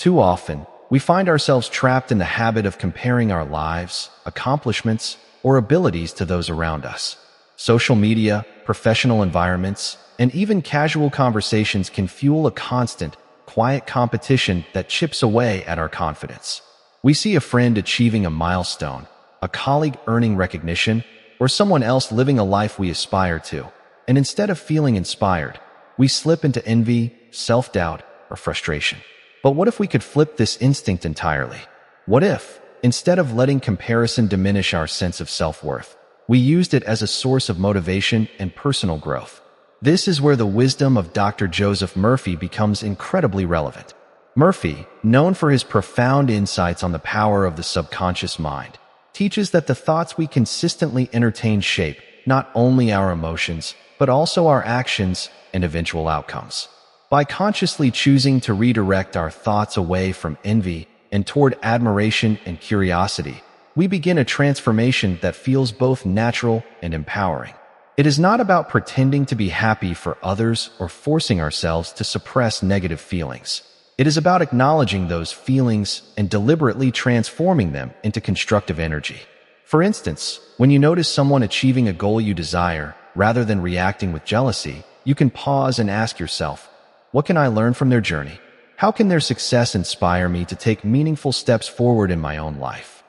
Too often, we find ourselves trapped in the habit of comparing our lives, accomplishments, or abilities to those around us. Social media, professional environments, and even casual conversations can fuel a constant, quiet competition that chips away at our confidence. We see a friend achieving a milestone, a colleague earning recognition, or someone else living a life we aspire to, and instead of feeling inspired, we slip into envy, self-doubt, or frustration. But what if we could flip this instinct entirely? What if, instead of letting comparison diminish our sense of self-worth, we used it as a source of motivation and personal growth? This is where the wisdom of Dr. Joseph Murphy becomes incredibly relevant. Murphy, known for his profound insights on the power of the subconscious mind, teaches that the thoughts we consistently entertain shape not only our emotions, but also our actions and eventual outcomes. By consciously choosing to redirect our thoughts away from envy and toward admiration and curiosity, we begin a transformation that feels both natural and empowering. It is not about pretending to be happy for others or forcing ourselves to suppress negative feelings. It is about acknowledging those feelings and deliberately transforming them into constructive energy. For instance, when you notice someone achieving a goal you desire, rather than reacting with jealousy, you can pause and ask yourself, what can I learn from their journey? How can their success inspire me to take meaningful steps forward in my own life?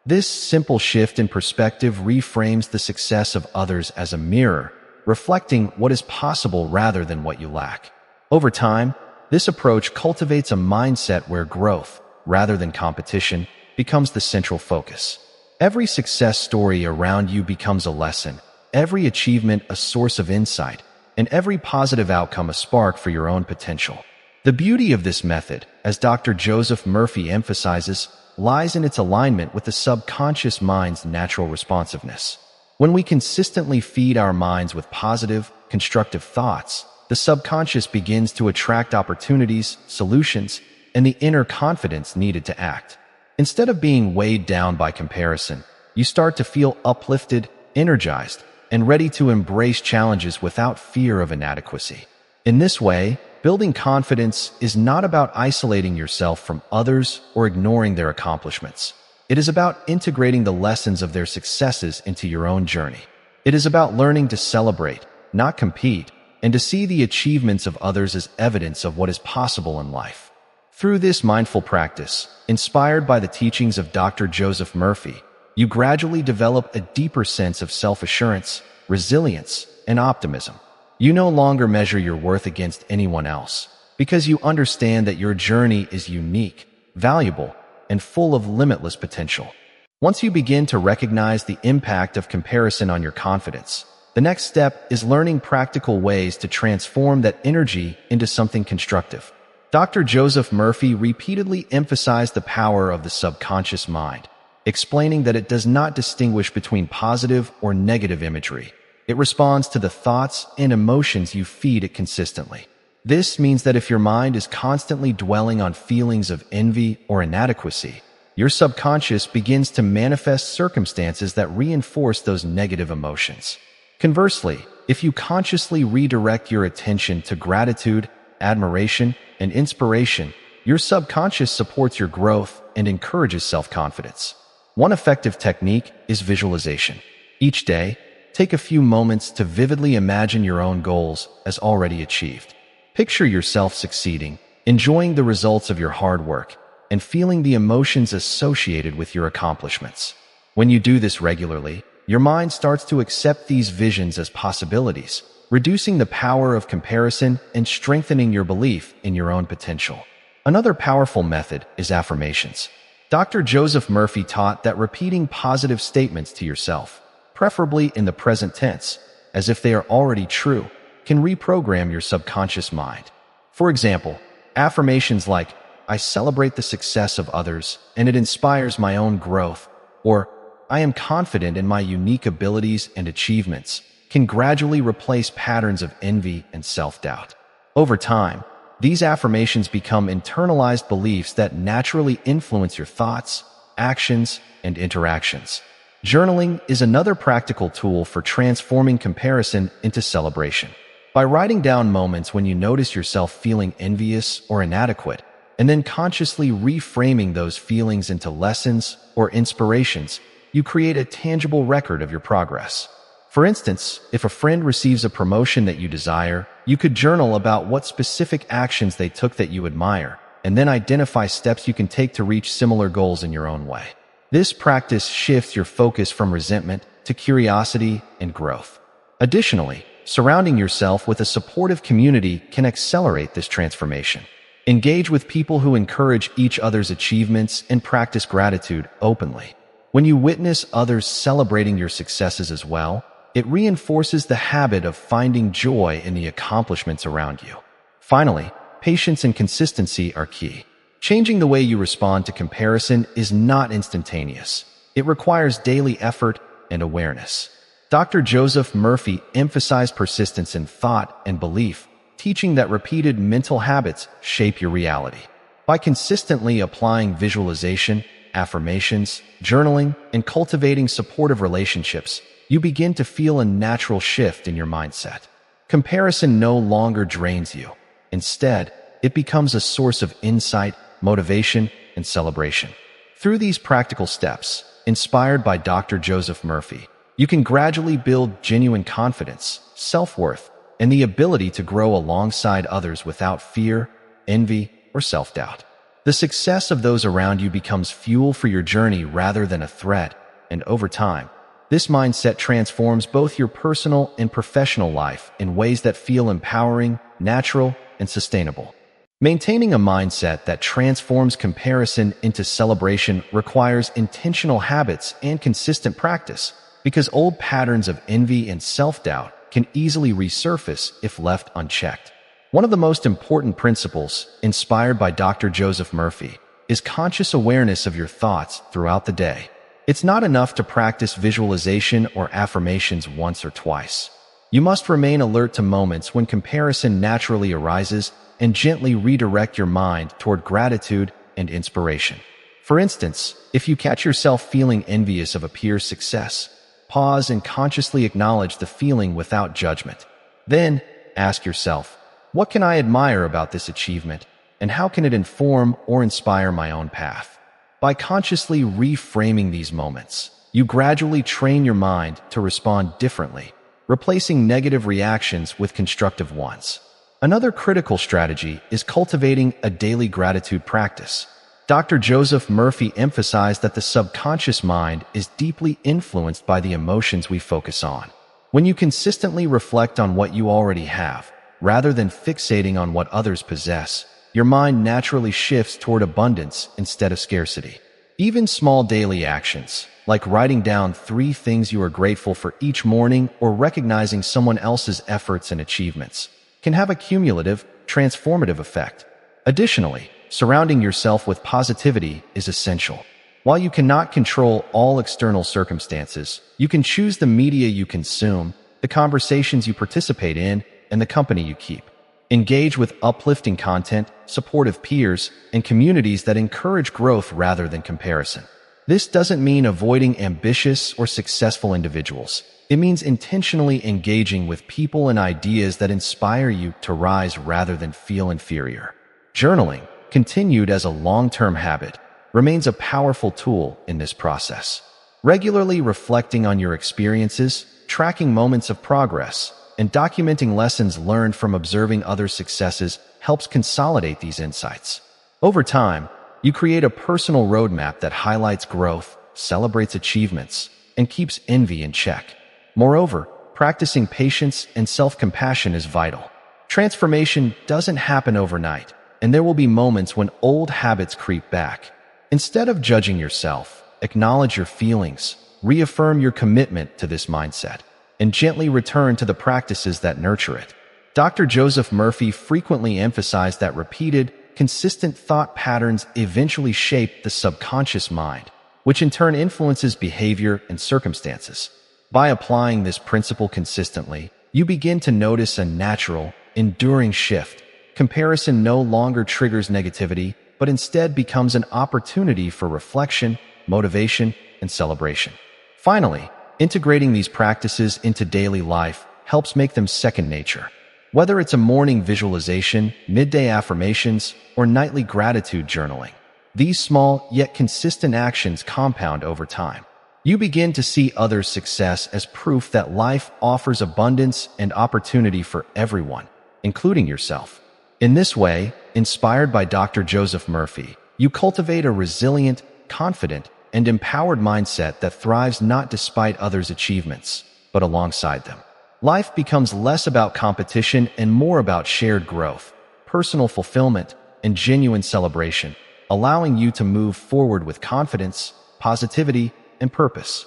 This simple shift in perspective reframes the success of others as a mirror, reflecting what is possible rather than what you lack. Over time, this approach cultivates a mindset where growth, rather than competition, becomes the central focus. Every success story around you becomes a lesson, every achievement a source of insight, and every positive outcome a spark for your own potential. The beauty of this method, as Dr. Joseph Murphy emphasizes, lies in its alignment with the subconscious mind's natural responsiveness. When we consistently feed our minds with positive, constructive thoughts, the subconscious begins to attract opportunities, solutions, and the inner confidence needed to act. Instead of being weighed down by comparison, you start to feel uplifted, energized, and ready to embrace challenges without fear of inadequacy. In this way, building confidence is not about isolating yourself from others or ignoring their accomplishments. It is about integrating the lessons of their successes into your own journey. It is about learning to celebrate, not compete, and to see the achievements of others as evidence of what is possible in life. Through this mindful practice, inspired by the teachings of Dr. Joseph Murphy, you gradually develop a deeper sense of self-assurance, resilience, and optimism. You no longer measure your worth against anyone else, because you understand that your journey is unique, valuable, and full of limitless potential. Once you begin to recognize the impact of comparison on your confidence, the next step is learning practical ways to transform that energy into something constructive. Dr. Joseph Murphy repeatedly emphasized the power of the subconscious mind, explaining that it does not distinguish between positive or negative imagery. It responds to the thoughts and emotions you feed it consistently. This means that if your mind is constantly dwelling on feelings of envy or inadequacy, your subconscious begins to manifest circumstances that reinforce those negative emotions. Conversely, if you consciously redirect your attention to gratitude, admiration, and inspiration, your subconscious supports your growth and encourages self-confidence. One effective technique is visualization. Each day, take a few moments to vividly imagine your own goals as already achieved. Picture yourself succeeding, enjoying the results of your hard work, and feeling the emotions associated with your accomplishments. When you do this regularly, your mind starts to accept these visions as possibilities, reducing the power of comparison and strengthening your belief in your own potential. Another powerful method is affirmations. Dr. Joseph Murphy taught that repeating positive statements to yourself, preferably in the present tense, as if they are already true, can reprogram your subconscious mind. For example, affirmations like, "I celebrate the success of others and it inspires my own growth," or "I am confident in my unique abilities and achievements," can gradually replace patterns of envy and self-doubt. Over time, these affirmations become internalized beliefs that naturally influence your thoughts, actions, and interactions. Journaling is another practical tool for transforming comparison into celebration. By writing down moments when you notice yourself feeling envious or inadequate, and then consciously reframing those feelings into lessons or inspirations, you create a tangible record of your progress. For instance, if a friend receives a promotion that you desire, you could journal about what specific actions they took that you admire, and then identify steps you can take to reach similar goals in your own way. This practice shifts your focus from resentment to curiosity and growth. Additionally, surrounding yourself with a supportive community can accelerate this transformation. Engage with people who encourage each other's achievements and practice gratitude openly. When you witness others celebrating your successes as well, it reinforces the habit of finding joy in the accomplishments around you. Finally, patience and consistency are key. Changing the way you respond to comparison is not instantaneous. It requires daily effort and awareness. Dr. Joseph Murphy emphasized persistence in thought and belief, teaching that repeated mental habits shape your reality. By consistently applying visualization, affirmations, journaling, and cultivating supportive relationships, you begin to feel a natural shift in your mindset. Comparison no longer drains you. Instead, it becomes a source of insight, motivation, and celebration. Through these practical steps, inspired by Dr. Joseph Murphy, you can gradually build genuine confidence, self-worth, and the ability to grow alongside others without fear, envy, or self-doubt. The success of those around you becomes fuel for your journey rather than a threat, and over time, this mindset transforms both your personal and professional life in ways that feel empowering, natural, and sustainable. Maintaining a mindset that transforms comparison into celebration requires intentional habits and consistent practice, because old patterns of envy and self-doubt can easily resurface if left unchecked. One of the most important principles, inspired by Dr. Joseph Murphy, is conscious awareness of your thoughts throughout the day. It's not enough to practice visualization or affirmations once or twice. You must remain alert to moments when comparison naturally arises and gently redirect your mind toward gratitude and inspiration. For instance, if you catch yourself feeling envious of a peer's success, pause and consciously acknowledge the feeling without judgment. Then, ask yourself, what can I admire about this achievement, and how can it inform or inspire my own path? By consciously reframing these moments, you gradually train your mind to respond differently, replacing negative reactions with constructive ones. Another critical strategy is cultivating a daily gratitude practice. Dr. Joseph Murphy emphasized that the subconscious mind is deeply influenced by the emotions we focus on. When you consistently reflect on what you already have, rather than fixating on what others possess, your mind naturally shifts toward abundance instead of scarcity. Even small daily actions, like writing down 3 things you are grateful for each morning or recognizing someone else's efforts and achievements, can have a cumulative, transformative effect. Additionally, surrounding yourself with positivity is essential. While you cannot control all external circumstances, you can choose the media you consume, the conversations you participate in, and the company you keep. Engage with uplifting content, supportive peers, and communities that encourage growth rather than comparison. This doesn't mean avoiding ambitious or successful individuals. It means intentionally engaging with people and ideas that inspire you to rise rather than feel inferior. Journaling, continued as a long-term habit, remains a powerful tool in this process. Regularly reflecting on your experiences, tracking moments of progress, and documenting lessons learned from observing others' successes helps consolidate these insights. Over time, you create a personal roadmap that highlights growth, celebrates achievements, and keeps envy in check. Moreover, practicing patience and self-compassion is vital. Transformation doesn't happen overnight, and there will be moments when old habits creep back. Instead of judging yourself, acknowledge your feelings, reaffirm your commitment to this mindset, and gently return to the practices that nurture it. Dr. Joseph Murphy frequently emphasized that repeated, consistent thought patterns eventually shape the subconscious mind, which in turn influences behavior and circumstances. By applying this principle consistently, you begin to notice a natural, enduring shift. Comparison no longer triggers negativity, but instead becomes an opportunity for reflection, motivation, and celebration. Finally, integrating these practices into daily life helps make them second nature. Whether it's a morning visualization, midday affirmations, or nightly gratitude journaling, these small yet consistent actions compound over time. You begin to see others' success as proof that life offers abundance and opportunity for everyone, including yourself. In this way, inspired by Dr. Joseph Murphy, you cultivate a resilient, confident, and empowered mindset that thrives not despite others' achievements, but alongside them. Life becomes less about competition and more about shared growth, personal fulfillment, and genuine celebration, allowing you to move forward with confidence, positivity, and purpose.